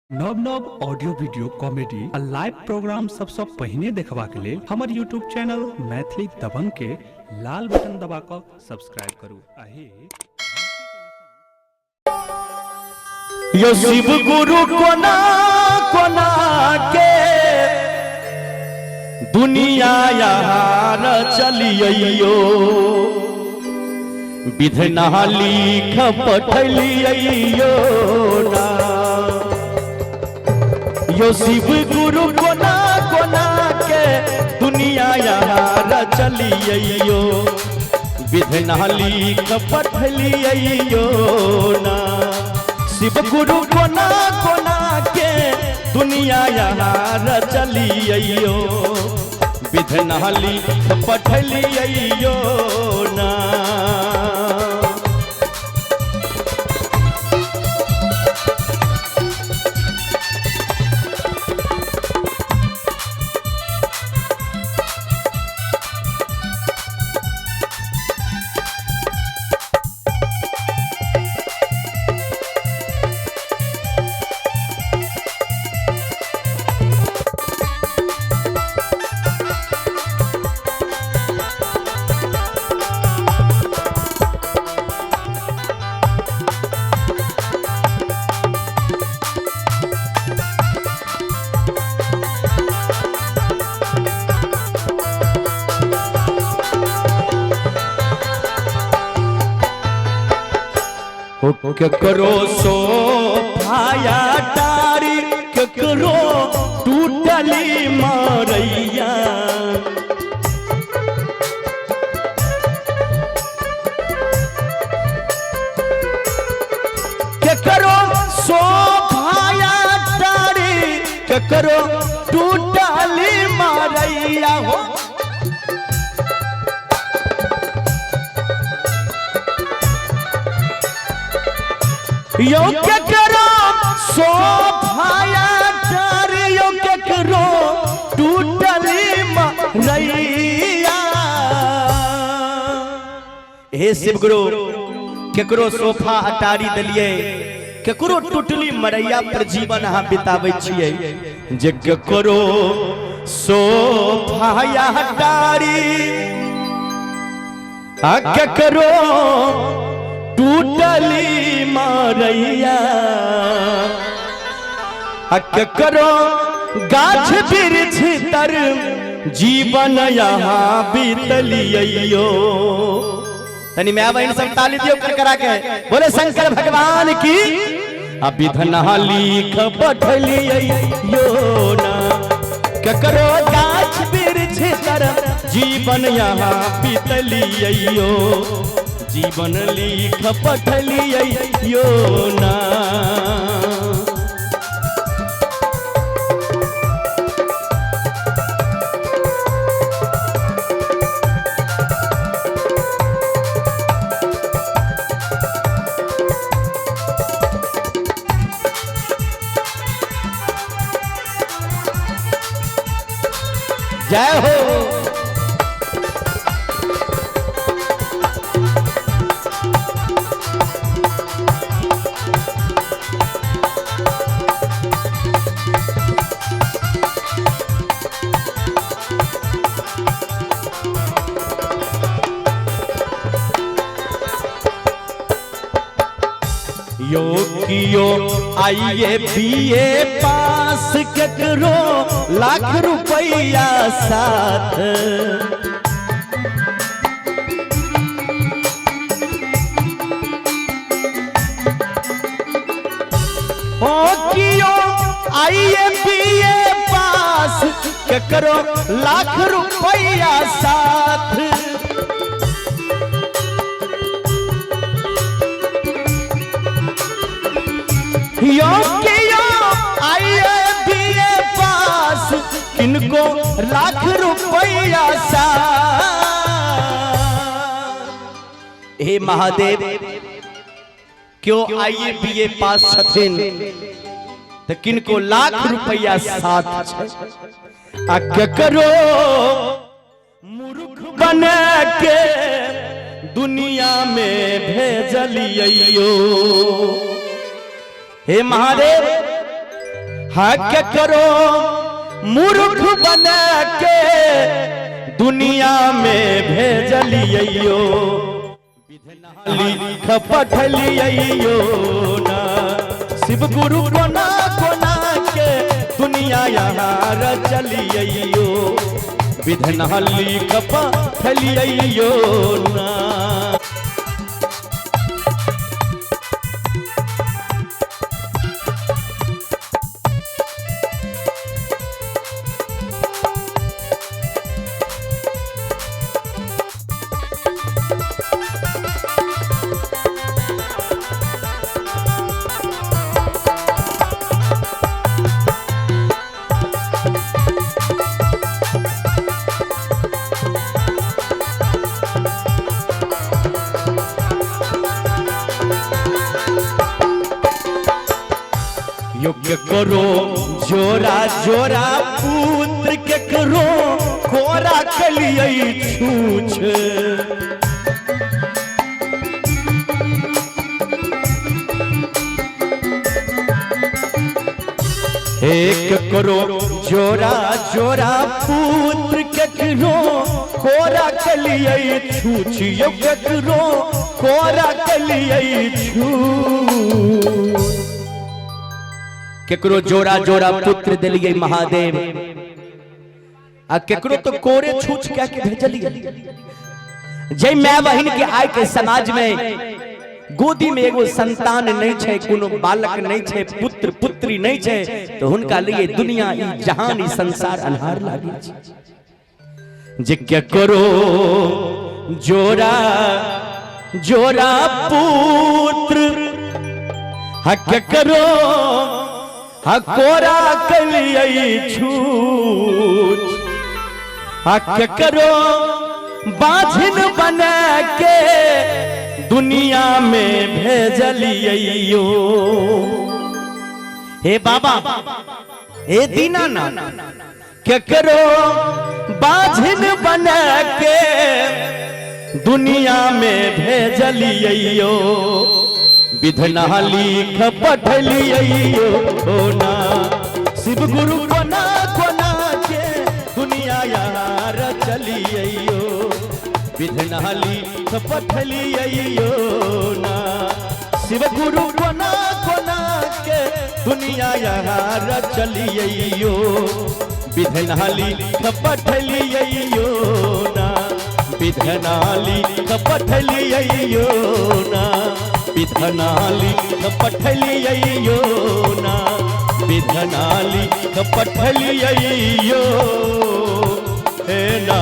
नव नव audio video comedy आ live programme सबसे पहले देखबा के लिए हमर यूट्यूब चैनल मैथिली दबंग के लाल बटन दबा कर सब्सक्राइब करू। यो शिव गुरु कोना कोना के दुनिया यार चलियो विधना लिख पठलियो ना। यो शिव गुरु कोना कोना के दुनिया यार चलियो विधना लिख पठलियो ना। शिव गुरु कोना कोना के दुनिया यार चलियो विधना लिख पठलियो ना। केकरो सो भाया डारी केकरो टूटली मरैया। केकरो सो भाया डारी केकरो टूटली मरैया हो। यो केकरो सो भाया डारी यो केकरो टूटली मरैया। हे शिव गुरु केकरो सोफा अटारी दलिए केकरो टूटली मरैया पर जीवन अहाँ बिताबै छियै। जे केकरो सोफा डारी आ केकरो टूटली मरैया। केकरो गाछ वृक्ष तर जीवन यहाँ बीतलियो। तनी मैं बहन सब ताली दियो कर करा के बोले शंकर भगवान की। विधना लिख पठलियो ना। केकरो गाछ वृक्ष तर जीवन यहाँ बीतलियो जीवन लिख पठलियो ना। जय हो। यो कियो आइए बीए पास केकरो लाख रुपया साथ। ओ कियो आइए बीए पास केकरो लाख रुपया साथ। यो आइए बीए पास किनको लाख रुपया सा। हे महादेव क्यों आइए बीए पास छथिन तो किनको लाख रुपया साथ। केकरो मूर्ख बने के दुनिया में भेजलियो। हे महादेव हाँ के करो मूर्ख बना के दुनिया में भेजलियो लिख पठलियो ना शिव गुरु कोना कोना के दुनिया यहाँ रचलियो विधना लिख पठलियो ना। योग्य करो जोरा जोरा पुत्र के करो कोरा कलिए छूछ एक करो जोरा जोरा पुत्र के करो कोरा कलिए छूछ योग्य करो कोरा कलिए छूछ केकरो जोरा जोरा पुत्र दिलिए महादेव आ केकरो तो कोरे छूछ क्या के भेजलिए। जय माय बहिन के आय के समाज में गोदी में एगो संतान नहीं छे कोनो बालक नहीं छे पुत्र पुत्री नहीं छे तो हुनका लिए दुनिया ई जहान ई संसार अन्हार लागे छे। जे केकरो जोरा जोरा पुत्र हक करो कोरा कलिए छूछ हक करो बाझिन बना के दुनिया में भेजलियो। हे बाबा हे दीनानाथ के करो बाझिन बना के दुनिया में भेजलियो विधना लिख पठलियो ना शिव गुरु कोना कोना के दुनिया यार चलियो विधना लिख पठलियो ना शिव गुरु कोना कोना के दुनिया यार चलियो विधना लिख पठलियो ना विधना लिख पठलियो ना विधना लिख पठलियो ना विधना लिख पठलियो हे ना।